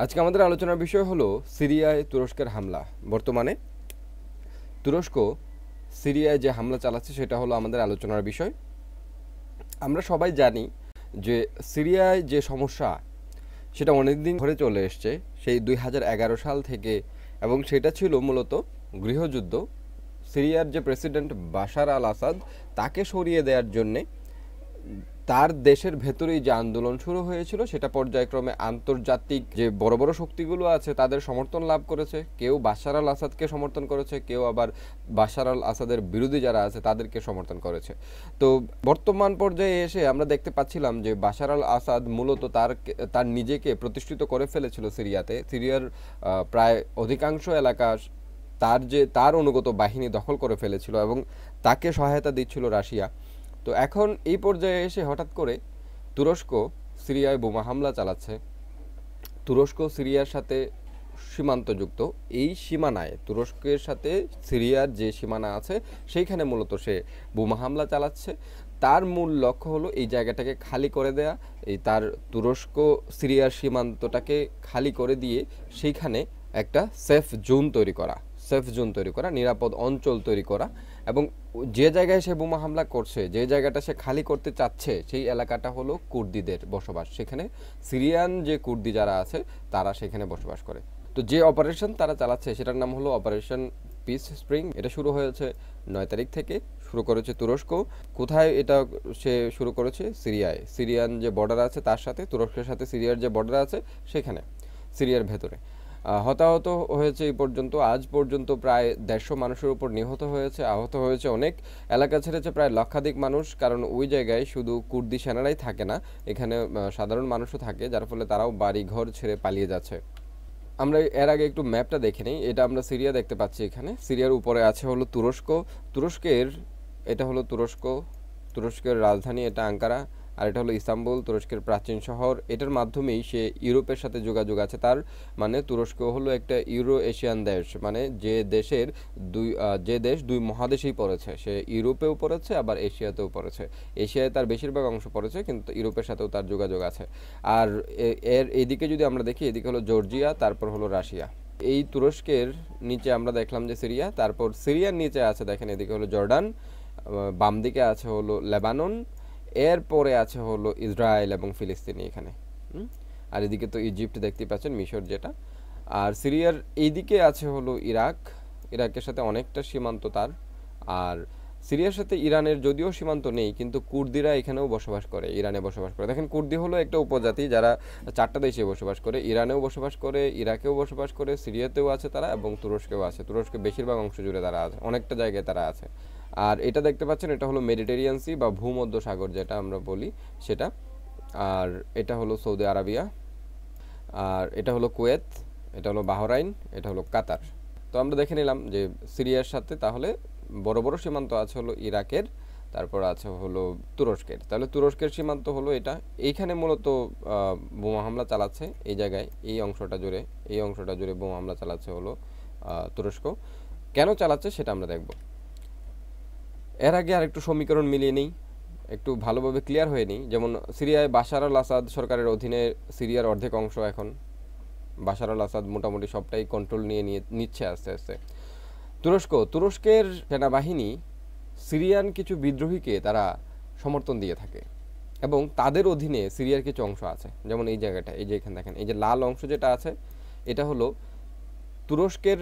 আজকে আমাদের আলোচনার বিষয় হলো সিরিয়ায় তুরস্কের হামলা। বর্তমানে তুরস্ক সিরিয়ায় যে হামলা চালাচ্ছে সেটা হলো আমাদের আলোচনার বিষয়। আমরা সবাই জানি যে সিরিয়ায় যে সমস্যা সেটা অনেকদিন ধরে চলে এসছে, সেই 2011 সাল থেকে, এবং সেটা ছিল মূলত গৃহযুদ্ধ। সিরিয়ার যে প্রেসিডেন্ট বাশার আল আসাদ, তাকে সরিয়ে দেওয়ার জন্যে তার দেশের ভেতরেই যে আন্দোলন শুরু হয়েছিল সেটা পর্যায়ক্রমে আন্তর্জাতিক যে বড় বড় শক্তিগুলো আছে তাদের সমর্থন লাভ করেছে। কেউ বাশার আল আসাদকে সমর্থন করেছে, কেউ আবার বাশার আল আসাদের বিরোধী যারা আছে তাদেরকে সমর্থন করেছে। তো বর্তমান পর্যায়ে এসে আমরা দেখতে পাচ্ছিলাম যে বাশার আল আসাদ মূলত তার নিজেকে প্রতিষ্ঠিত করে ফেলেছিল সিরিয়াতে। সিরিয়ার প্রায় অধিকাংশ এলাকা তার অনুগত বাহিনী দখল করে ফেলেছিল এবং তাকে সহায়তা দিচ্ছিল রাশিয়া। তো এখন এই পর্যায়ে এসে হঠাৎ করে তুরস্ক সিরিয়ায় বোমা হামলা চালাচ্ছে। তুরস্ক সিরিয়ার সাথে সীমান্তযুক্ত। এই সীমানায় তুরস্কের সাথে সিরিয়ার যে সীমানা আছে সেইখানে মূলত সে বোমা হামলা চালাচ্ছে। তার মূল লক্ষ্য হলো এই জায়গাটাকে খালি করে দেয়া, তার তুরস্ক সিরিয়ার সীমান্তটাকে খালি করে দিয়ে সেইখানে একটা সেফ জোন তৈরি করা, নিরাপদ অঞ্চল তৈরি করা, এবং যে জায়গায় সে বোমা হামলা করছে, যে জায়গাটা সে খালি করতে চাচ্ছে, সেই এলাকাটা হলো কুর্দিদের বসবাস। সেখানে সিরিয়ান যে কুর্দি যারা আছে তারা সেখানে বসবাস করে। তো যে অপারেশন তারা চালাচ্ছে সেটার নাম হলো অপারেশন পিস স্প্রিং। এটা শুরু হয়েছে 9 তারিখ থেকে, শুরু করেছে তুরস্ক। কোথায় এটা সে শুরু করেছে? সিরিয়ায়। সিরিয়ান যে বর্ডার আছে তার সাথে, তুরস্কের সাথে সিরিয়ার যে বর্ডার আছে সেখানে, সিরিয়ার ভেতরে। হতাহত হয়েছে এই পর্যন্ত, আজ পর্যন্ত প্রায় 150 মানুষের উপর নিহত হয়েছে, আহত হয়েছে অনেক। এলাকা ছেড়েছে প্রায় লক্ষাধিক মানুষ, কারণ ওই জায়গায় শুধু কুর্দি সেনারাই থাকে না, এখানে সাধারণ মানুষও থাকে, যার ফলে তারাও বাড়ি ঘর ছেড়ে পালিয়ে যাচ্ছে। আমরা এর আগে একটু ম্যাপটা দেখে নিই। এটা আমরা সিরিয়া দেখতে পাচ্ছি এখানে। সিরিয়ার উপরে আছে হলো তুরস্ক। এটা হলো তুরস্কের রাজধানী এটা আঙ্কারা, আর এটা হলো ইস্তাম্বুল, তুরস্কের প্রাচীন শহর। এটার মাধ্যমেই সে ইউরোপের সাথে যোগাযোগ আছে তার। মানে তুরস্ক হলো একটা ইউরো এশিয়ান দেশ, মানে যে দেশ দুই মহাদেশেই পড়েছে। সে ইউরোপেও পড়েছে আবার এশিয়াতেও পড়েছে। এশিয়ায় তার বেশিরভাগ অংশ পড়েছে, কিন্তু ইউরোপের সাথেও তার যোগাযোগ আছে। আর এর এইদিকে যদি আমরা দেখি, এদিকে হলো জর্জিয়া, তারপর হলো রাশিয়া। এই তুরস্কের নিচে আমরা দেখলাম যে সিরিয়া, তারপর সিরিয়ার নিচে আছে দেখেন এদিকে হলো জর্ডান, বাম দিকে আছে হলো লেবানন, এরপরে আছে হলো ইসরায়েল এবং ফিলিস্তিনি এখানে। আর এদিকে তো ইজিপ্ট দেখতেই পাচ্ছেন, মিশর যেটা। আর সিরিয়ার এইদিকে আছে হলো ইরাকের সাথে অনেকটা সীমান্ত তার। আর সিরিয়ার সাথে ইরানের যদিও সীমান্ত নেই, কিন্তু কুর্দিরা এখানেও বসবাস করে, ইরানে বসবাস করে। দেখেন কুর্দি হলো একটা উপজাতি যারা 4টা দেশে বসবাস করে, ইরানেও বসবাস করে, ইরাকেও বসবাস করে, সিরিয়াতেও আছে তারা, এবং তুরস্কেও আছে। তুরস্কের বেশিরভাগ অংশ জুড়ে তারা আছে, অনেকটা জায়গায় তারা আছে। আর এটা দেখতে পাচ্ছেন, এটা হলো মেডিটেরিয়ান সি বা ভূমধ্য সাগর যেটা আমরা বলি সেটা। আর এটা হলো সৌদি আরবিয়া, আর এটা হলো কুয়েত, এটা হলো বাহরাইন, এটা হলো কাতার। তো আমরা দেখে নিলাম যে সিরিয়ার সাথে তাহলে বড় বড় সীমান্ত আছে হলো ইরাকের, তারপর আছে হলো তুরস্কের। তাহলে তুরস্কের সীমান্ত হলো এটা। এইখানে মূলত বোমা হামলা চালাচ্ছে এই জায়গায়, এই অংশটা জুড়ে বোমা হামলা চালাচ্ছে হলো তুরস্ক। কেন চালাচ্ছে সেটা আমরা দেখব। এর আগে আর একটু সমীকরণ মিলিয়ে নিই, একটু ভালোভাবে ক্লিয়ার হয়ে নিই। যেমন সিরিয়ায় বাশার আল আসাদ সরকারের অধীনে সিরিয়ার অর্ধেক অংশ এখন। বাশার আল আসাদ মোটামুটি সবটাই কন্ট্রোল নিচ্ছে আস্তে আস্তে। তুরস্কের সেনাবাহিনী সিরিয়ান কিছু বিদ্রোহীকে তারা সমর্থন দিয়ে থাকে, এবং তাদের অধীনে সিরিয়ার কিছু অংশ আছে। যেমন এই জায়গাটা, এই যে এখানে দেখেন, এই যে লাল অংশ যেটা আছে, এটা হলো তুরস্কের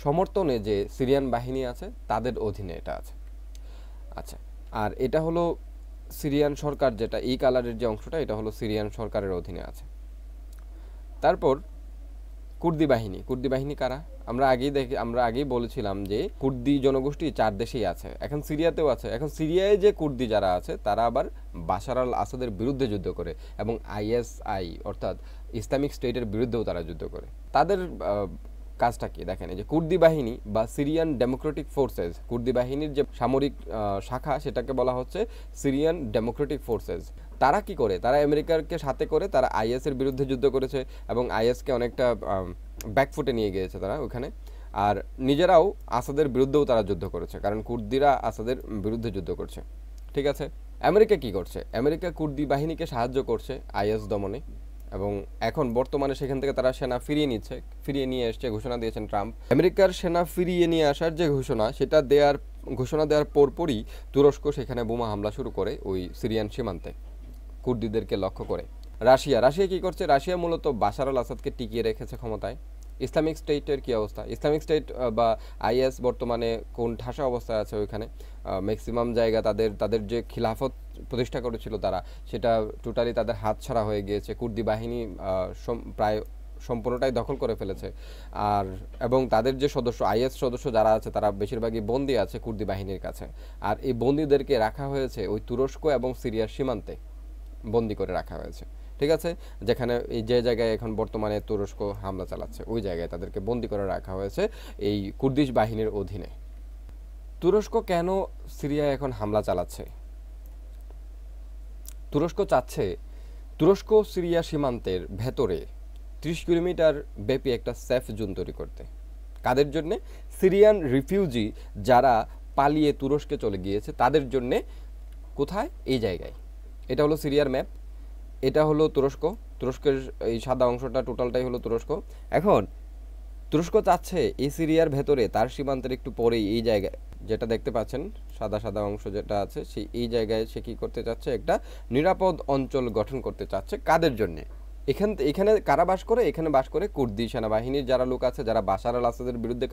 সমর্থনে যে সিরিয়ান বাহিনী আছে তাদের অধীনে এটা আছে। আচ্ছা, আর এটা হলো সিরিয়ান সরকার, যেটা এই কালারের যে অংশটা, এটা হলো সিরিয়ান সরকারের অধীনে আছে। তারপর কুর্দি বাহিনী কারা? আমরা আগেই বলেছিলাম যে কুর্দি জনগোষ্ঠী 4 দেশেই আছে, এখন সিরিয়াতেও আছে। এখন সিরিয়ায় যে কুর্দি যারা আছে তারা আবার বাশার আল আসাদের বিরুদ্ধে যুদ্ধ করে, এবং আইএসআই অর্থাৎ ইসলামিক স্টেটের বিরুদ্ধেও তারা যুদ্ধ করে। তাদের কাজটা কি দেখেন, এই যে কুর্দি বাহিনী বা সিরিয়ান ডেমোক্রেটিক ফোর্সেস, কুর্দি বাহিনীর যে সামরিক শাখা সেটাকে বলা হচ্ছে সিরিয়ান ডেমোক্রেটিক ফোর্সেস। তারা কি করে? তারা আমেরিকাকে সাথে করে তারা আইএস এর বিরুদ্ধে যুদ্ধ করেছে, এবং আইএসকে অনেকটা ব্যাকফুটে নিয়ে গিয়েছে তারা ওখানে। আর নিজেরাও আসাদের বিরুদ্ধেও তারা যুদ্ধ করেছে, কারণ কুর্দিরা আসাদের বিরুদ্ধে যুদ্ধ করছে। ঠিক আছে, আমেরিকা কি করছে? আমেরিকা কুর্দি বাহিনীকে সাহায্য করছে আইএস দমনে, এবং এখন বর্তমানে সেখান থেকে তারা সেনা ফিরিয়ে নিয়ে এসছে, ঘোষণা দিয়েছেন ট্রাম্প। আমেরিকার সেনা ফিরিয়ে নিয়ে আসার যে ঘোষণা, সেটা ঘোষণা দেওয়ার পরপরই তুরস্ক সেখানে বোমা হামলা শুরু করে ওই সিরিয়ান সীমান্তে কুর্দিদেরকে লক্ষ্য করে। রাশিয়া কি করছে? রাশিয়া মূলত বাশার আল আসাদকে টিকিয়ে রেখেছে ক্ষমতায়। ইসলামিক স্টেটের কি অবস্থা? ইসলামিক স্টেট বা আইএস বর্তমানে কোন ঠাসা অবস্থায় আছে ওইখানে? ম্যাক্সিমাম জায়গা তাদের যে খিলাফত প্রতিষ্ঠা করেছিল তারা, সেটা টোটালি তাদের হাতছাড়া হয়ে গিয়েছে। কুর্দি বাহিনী প্রায় সম্পূর্ণটাই দখল করে ফেলেছে। এবং তাদের যে আইএস সদস্য যারা আছে তারা বেশিরভাগই বন্দী আছে কুর্দি বাহিনীর কাছে। আর এই বন্দীদেরকে রাখা হয়েছে ওই তুরস্ক এবং সিরিয়ার সীমান্তে, বন্দি করে রাখা হয়েছে। ঠিক আছে, যেখানে যে জায়গায় এখন বর্তমানে তুরস্ক হামলা চালাচ্ছে ওই জায়গায় তাদেরকে বন্দি করে রাখা হয়েছে এই কুর্দিশ বাহিনীর অধীনে। তুরস্ক কেন সিরিয়ায় এখন হামলা চালাচ্ছে? তুরস্ক সিরিয়া সীমান্তের ভেতরে 30 কিলোমিটার ব্যাপী একটা সেফ জোন তৈরি করতে। কাদের জন্যে? সিরিয়ান রিফিউজি যারা পালিয়ে তুরস্কে চলে গিয়েছে তাদের জন্যে। কোথায়? এই জায়গায়। এটা হলো সিরিয়ার ম্যাপ, এটা হলো তুরস্কের এই সাদা অংশটা টোটালটাই হলো তুরস্ক। এখন তুরস্ক চাচ্ছে এই সিরিয়ার ভেতরে তার সীমান্তের একটু পরেই এই জায়গায় যেটা দেখতে পাচ্ছেন সাদা অংশ যেটা আছে, এই জায়গায় সে কি করতে চাচ্ছে? একটা নিরাপদ অঞ্চল গঠন করতে চাচ্ছে। কাদের জন্যে? এখানে কারা বাস করে? এখানে বাস করে কুর্দি সেনাবাহিনীর যারা লোক আছে, যারা বাশার আল আসাদের বিরুদ্ধে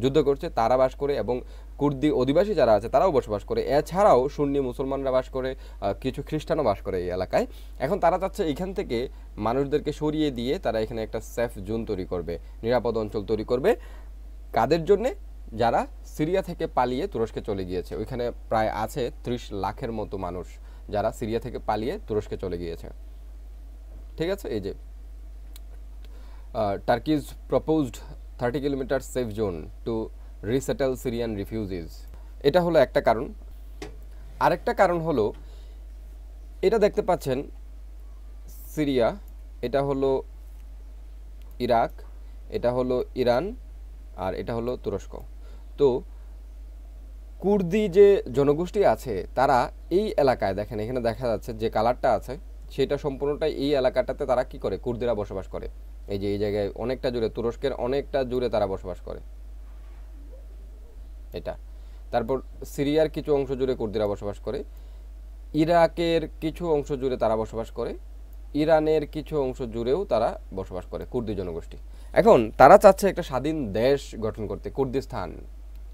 যুদ্ধ করছে তারা বাস করে, এবং কুর্দি অধিবাসী যারা আছে তারাও বসবাস করে। এছাড়াও সুন্নি মুসলমানরা বাস করে, কিছু খ্রিস্টানও বাস করে এই এলাকায়। এখন তারা চাচ্ছে এখান থেকে মানুষদেরকে সরিয়ে দিয়ে তারা এখানে একটা সেফ জোন তৈরি করবে, নিরাপদ অঞ্চল তৈরি করবে। কাদের জন্যে? যারা সিরিয়া থেকে পালিয়ে তুরস্কে চলে গিয়েছে। ওইখানে প্রায় আছে 30 লাখের মতো মানুষ যারা সিরিয়া থেকে পালিয়ে তুরস্কে চলে গিয়েছে। ঠিক আছে, এই যে Turkey's proposed 30 kilometre safe zone to resettle Syrian refugees. এটা হলো একটা কারণ। আরেকটা কারণ হলো, এটা দেখতে পাচ্ছেন সিরিয়া, এটা হলো ইরাক, এটা হলো ইরান, আর এটা হলো তুরস্ক। তো কুর্দি যে জনগোষ্ঠী আছে তারা এই এলাকায়, দেখেন এখানে দেখা যাচ্ছে যে কালারটা আছে সেটা সম্পূর্ণটাই এই এলাকাটাতে তারা কি করে? কুর্দিরা বসবাস করে। এই যে এই জায়গায় অনেকটা জুড়ে, তুরস্কের অনেকটা জুড়ে তারা বসবাস করে এটা। তারপর সিরিয়ার কিছু অংশ জুড়ে কুর্দিরা বসবাস করে, ইরাকের কিছু অংশ জুড়ে তারা বসবাস করে, ইরানের কিছু অংশ জুড়েও তারা বসবাস করে কুর্দি জনগোষ্ঠী। এখন তারা চাচ্ছে একটা স্বাধীন দেশ গঠন করতে, কুর্দিস্তান।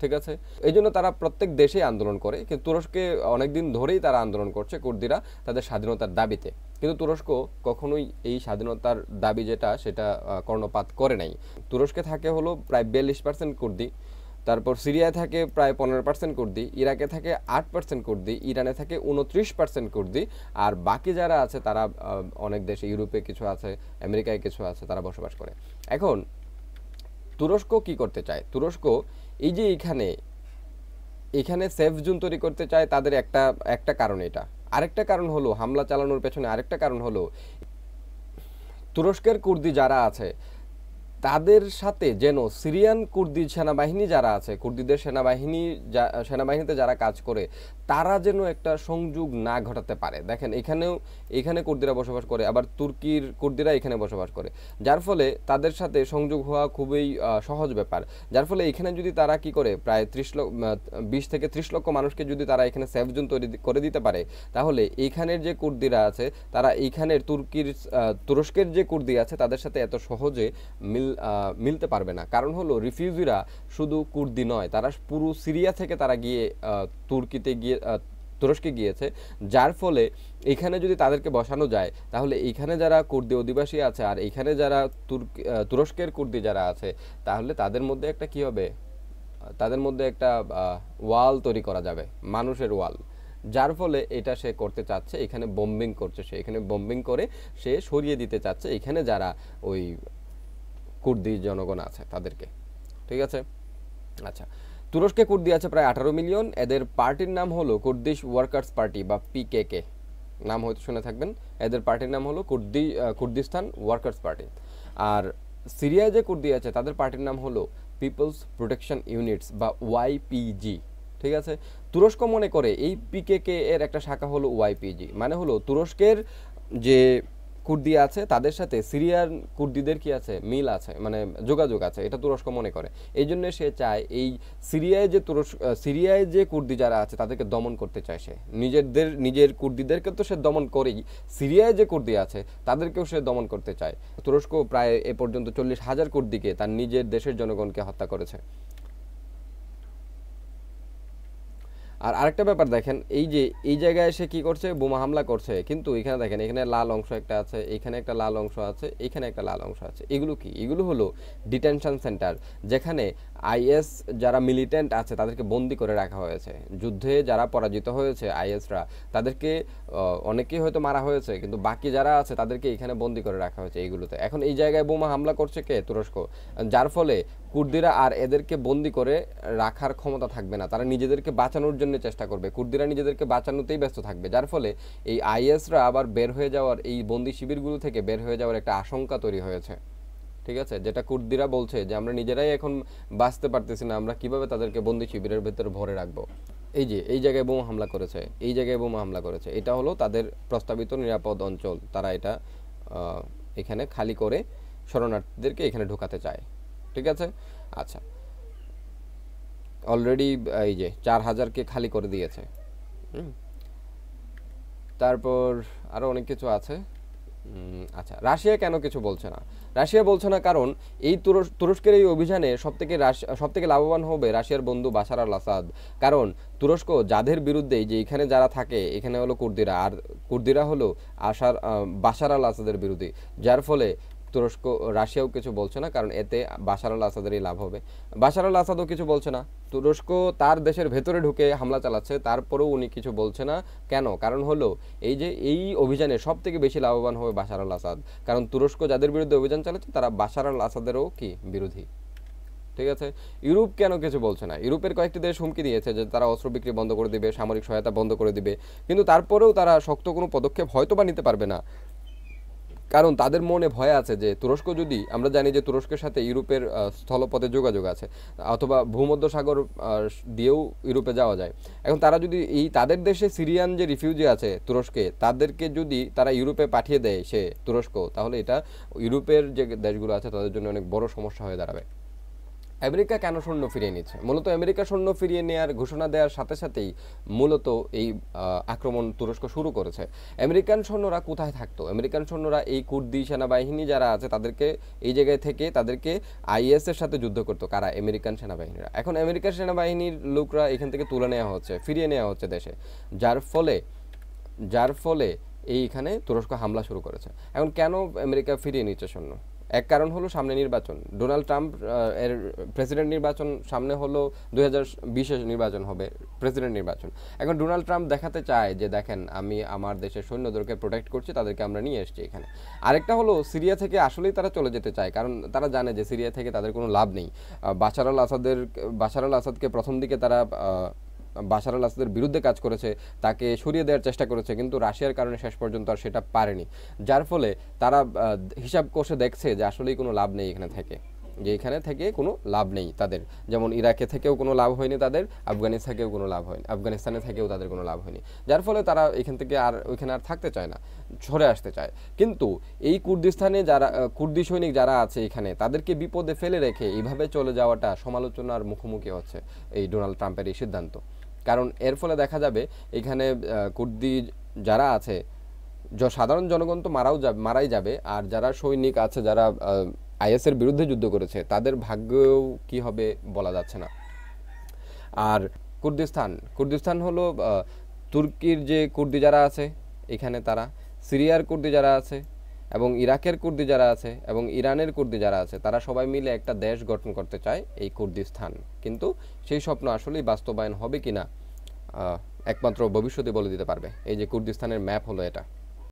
ঠিক আছে, এই জন্য তারা প্রত্যেক দেশেই আন্দোলন করে, কিন্তু তুরস্কে অনেকদিন ধরেই তারা আন্দোলন করছে কুর্দিরা তাদের স্বাধীনতার দাবিতে। কিন্তু তুরস্ক কখনোই এই স্বাধীনতার দাবি সেটা কর্ণপাত করে নাই। তুরস্কে থাকে হলো প্রায় 42% কুর্দি, তারপর সিরিয়ায় থাকে প্রায় 15% কুর্দি, ইরাকে থাকে 8% কুর্দি, ইরানে থাকে 29% কুর্দি, আর বাকি যারা আছে তারা অনেক দেশে, ইউরোপে কিছু আছে, আমেরিকায় কিছু আছে, তারা বসবাস করে। এখন তুরস্ক কি করতে চায়? তুরস্ক এই যে এখানে সেফ জোন তৈরি করতে চায়, তাদের একটা কারণ এটা। আরেকটা কারণ হলো, হামলা চালানোর পেছনে আরেকটা কারণ হলো, তুরস্কের কুর্দি যারা আছে তাদের সাথে যেন সিরিয়ান কুর্দি সেনাবাহিনী যারা আছে, কুর্দিদের সেনাবাহিনীতে যারা কাজ করে, তারা যেন একটা সংযোগ না ঘটাতে পারে। দেখেন এখানে কুর্দিরা বসবাস করে, আবার তুর্কির কুর্দিরা এখানে বসবাস করে, যার ফলে তাদের সাথে সংযোগ হওয়া খুবই সহজ ব্যাপার। যার ফলে এখানে যদি তারা কি করে, প্রায় 20 থেকে 30 লক্ষ মানুষকে যদি তারা এখানে সেফ জোন তৈরি করে দিতে পারে, তাহলে এইখানের যে কুর্দিরা আছে তারা এইখানের তুরস্কের যে কুর্দি আছে তাদের সাথে এত সহজে মিলতে পারবে না। কারণ হলো রিফিউজিরা শুধু কুর্দি নয়, তারা পুরো সিরিয়া থেকে তারা গিয়ে তুরস্কে গিয়েছে, যার ফলে এখানে যদি তাদেরকে বসানো যায় তাহলে এখানে যারা কুর্দি অধিবাসী আছে আর এখানে যারা তুরস্কের কুর্দি যারা আছে, তাহলে তাদের মধ্যে একটা কি হবে? তাদের মধ্যে একটা ওয়াল তৈরি করা যাবে, মানুষের ওয়াল। যার ফলে এটা সে করতে চাচ্ছে, এখানে বম্বিং করছে, সে এখানে বম্বিং করে সে সরিয়ে দিতে চাচ্ছে এখানে যারা ওই কুর্দি জনগণ আছে তাদেরকে। ঠিক আছে, আচ্ছা, তুরস্কে কুর্দি আছে প্রায় 18 মিলিয়ন। এদের পার্টির নাম হলো কুর্দিশ ওয়ার্কার্স পার্টি বা পিকেকে, নাম হয়তো শুনে থাকবেন। এদের পার্টির নাম হলো কুর্দিস্তান ওয়ার্কার্স পার্টি। আর সিরিয়ায় যে কুর্দি আছে তাদের পার্টির নাম হলো পিপলস প্রোটেকশন ইউনিটস বা ওয়াইপিজি। ঠিক আছে, তুরস্ক মনে করে এই পিকেকে এর একটা শাখা হলো ওয়াইপিজি, মানে হলো তুরস্কের যে কুর্দি আছে তাদের সাথে সিরিয়ার কুর্দিদের কি আছে, মিল আছে, মানে যোগাযোগ আছে, এটা তুরস্ক মনে করে। এই জন্য সে চায় এই সিরিয়ায় যে কুর্দি যারা আছে তাদেরকে দমন করতে চায় সে। নিজের কুর্দিদেরকে তো সে দমন করেই, সিরিয়ায় যে কুর্দি আছে তাদেরকেও সে দমন করতে চায়। তুরস্ক প্রায় এ পর্যন্ত 40,000 কুর্দিকে তার নিজের দেশের জনগণকে হত্যা করেছে। আর আরেকটা ব্যাপার দেখেন, এই যে এই জায়গায় এসে কি করছে, বোমা হামলা করছে, কিন্তু এখানে দেখেন এখানে লাল অংশ একটা আছে, এখানে একটা লাল অংশ আছে, এখানে একটা লাল অংশ আছে। এগুলো কি? এগুলো হলো ডিটেনশন সেন্টার, যেখানে আইএস যারা মিলিটেন্ট আছে তাদেরকে বন্দি করে রাখা হয়েছে। যুদ্ধে যারা পরাজিত হয়েছে আইএসরা, তাদেরকে অনেকেই হয়তো মারা হয়েছে, কিন্তু বাকি যারা আছে তাদেরকে এখানে বন্দি করে রাখা হয়েছে এইগুলোতে। এখন এই জায়গায় বোমা হামলা করছে কে? তুরস্ক। যার ফলে কুর্দিরা আর এদেরকে বন্দি করে রাখার ক্ষমতা থাকবে না, তারা নিজেদেরকে বাঁচানোর জন্য চেষ্টা করবে, কুর্দিরা নিজেদেরকে বাঁচানোতেই ব্যস্ত থাকবে। যার ফলে এই আইএসরা আবার বের হয়ে যাওয়ার, এই বন্দি শিবিরগুলো থেকে বের হয়ে যাওয়ার একটা আশঙ্কা তৈরি হয়েছে। ঠিক আছে, যেটা কুর্দিরা বলছে যে আমরা নিজেরাই এখন বাঁচতে পারতেছি না, আমরা কিভাবে তাদেরকে বন্দি শিবিরের ভেতরে ভরে রাখবো। এই যে এই জায়গায় বোমা হামলা করেছে, এই জায়গায় বোমা হামলা করেছে, এটা হলো তাদের প্রস্তাবিত নিরাপদ অঞ্চল। তারা এটা এখানে খালি করে শরণার্থীদেরকে এখানে ঢোকাতে চায়। ঠিক আছে, আচ্ছা, অলরেডি এই যে 4,000কে খালি করে দিয়েছে। তারপর আরও অনেক কিছু আছে। আচ্ছা, রাশিয়া কেন কিছু বলছে না? রাশিয়া বলছে না কারণ এই তুরস্কের এই অভিযানে সবথেকে লাভবান হবে রাশিয়ার বন্ধু বাশার আল আসাদ। কারণ তুরস্ক যাদের বিরুদ্ধে, যে এখানে যারা থাকে এখানে হলো কুর্দিরা, আর কুর্দিরা হলো বাশার আল আসাদের বিরোধী। যার ফলে রাশিয়াও কিছু বলছে না, কারণ এতে বাশার আল আসাদেরই লাভ হবে। বাশার আল আসাদও কিছু বলছে না। তুরস্ক তার দেশের ভেতরে ঢুকে হামলা চালাচ্ছে, তারপরেও উনি কিছু বলছে না। কেন? কারণ হলো এই যে এই অভিযানে সবথেকে বেশি লাভবান হবে বাশার আল আসাদ। কারণ তুরস্ক যাদের বিরুদ্ধে অভিযান চালাচ্ছে তারা বাশার আল আসাদেরও কি বিরোধী। ঠিক আছে, ইউরোপ কেন কিছু বলছে না? ইউরোপের কয়েকটি দেশ হুমকি দিয়েছে যে তারা অস্ত্র বিক্রি বন্ধ করে দিবে, সামরিক সহায়তা বন্ধ করে দিবে, কিন্তু তারপরেও তারা শক্ত কোনো পদক্ষেপ হয়তো বা নিতে পারবে না। কারণ তাদের মনে ভয় আছে যে তুরস্ক, যদি আমরা জানি যে তুরস্কের সাথে ইউরোপের স্থলপথে যোগাযোগ আছে, অথবা ভূমধ্যসাগর দিয়েও ইউরোপে যাওয়া যায়। এখন তারা যদি তাদের দেশে সিরিয়ান যে রিফিউজি আছে তুরস্কে, তাদেরকে যদি তারা ইউরোপে পাঠিয়ে দেয় সে তুরস্ক, তাহলে এটা ইউরোপের যে দেশগুলো আছে তাদের জন্য অনেক বড় সমস্যা হয়ে দাঁড়াবে। আমেরিকা কেন সৈন্য ফিরিয়ে নিচ্ছে? মূলত আমেরিকা সৈন্য ফিরিয়ে নেওয়ার ঘোষণা দেওয়ার সাথে সাথেই মূলত এই আক্রমণ তুরস্ক শুরু করেছে। আমেরিকান সৈন্যরা কোথায় থাকতো? আমেরিকান সৈন্যরা এই কুর্দি সেনাবাহিনী যারা আছে তাদেরকে এই জায়গায় থেকে তাদেরকে আইএস এর সাথে যুদ্ধ করতো। কারা? আমেরিকান সেনাবাহিনীরা। এখন আমেরিকান সেনাবাহিনীর লোকরা এখান থেকে তুলে নেওয়া হচ্ছে, ফিরিয়ে নেওয়া হচ্ছে দেশে, যার ফলে এইখানে তুরস্ক হামলা শুরু করেছে। এখন কেন আমেরিকা ফিরিয়ে নিচ্ছে সৈন্য? এক কারণ হলো সামনে নির্বাচন, ডোনাল্ড ট্রাম্প এর প্রেসিডেন্ট নির্বাচন সামনে হলো, 2020 নির্বাচন হবে, প্রেসিডেন্ট নির্বাচন। এখন ডোনাল্ড ট্রাম্প দেখাতে চায় যে দেখেন আমি আমার দেশের সৈন্যদেরকে প্রোটেক্ট করছি, তাদেরকে আমরা নিয়ে এসেছি এখানে। আরেকটা হলো সিরিয়া থেকে আসলেই তারা চলে যেতে চায়, কারণ তারা জানে যে সিরিয়া থেকে তাদের কোনো লাভ নেই। বাশার আল আসাদকে প্রথম দিকে তারা বাশার আল আসাদের বিরুদ্ধে কাজ করেছে, তাকে সরিয়ে দেওয়ার চেষ্টা করেছে, কিন্তু রাশিয়ার কারণে শেষ পর্যন্ত আর সেটা পারেনি। যার ফলে তারা হিসাব কষে দেখছে যে আসলেই কোনো লাভ নেই এখানে থেকে, যে এখানে থেকে কোনো লাভ নেই তাদের। যেমন ইরাকে থেকেও কোনো লাভ হয়নি তাদের, আফগানিস্তানে থেকেও তাদের কোনো লাভ হয়নি। যার ফলে তারা এখান থেকে আর ওইখানে আর থাকতে চায় না, সরে আসতে চায়। কিন্তু এই কুর্দিস্তানে যারা কুর্দি সৈনিক যারা আছে এখানে, তাদেরকে বিপদে ফেলে রেখে এইভাবে চলে যাওয়াটা সমালোচনার মুখোমুখি হচ্ছে এই ডোনাল্ড ট্রাম্পের এই সিদ্ধান্ত। কারণ এর ফলে দেখা যাবে এখানে কুর্দি যারা আছে, সাধারণ জনগণ তো মারাই যাবে, আর যারা সৈনিক আছে, যারা আইএসের বিরুদ্ধে যুদ্ধ করেছে, তাদের ভাগ্যও কি হবে বলা যাচ্ছে না। আর কুর্দিস্তান হলো তুর্কির যে কুর্দি যারা আছে এখানে, তারা সিরিয়ার কুর্দি যারা আছে, এবং ইরাকের কুর্দি যারা আছে, এবং ইরানের কুর্দি যারা আছে, তারা সবাই মিলে একটা দেশ গঠন করতে চায়, এই কুর্দিস্তান। কিন্তু সেই স্বপ্ন আসলেই বাস্তবায়ন হবে কিনা একমাত্র ভবিষ্যতে বলে দিতে পারবে। এই যে কুর্দিস্তানের ম্যাপ হলো এটা।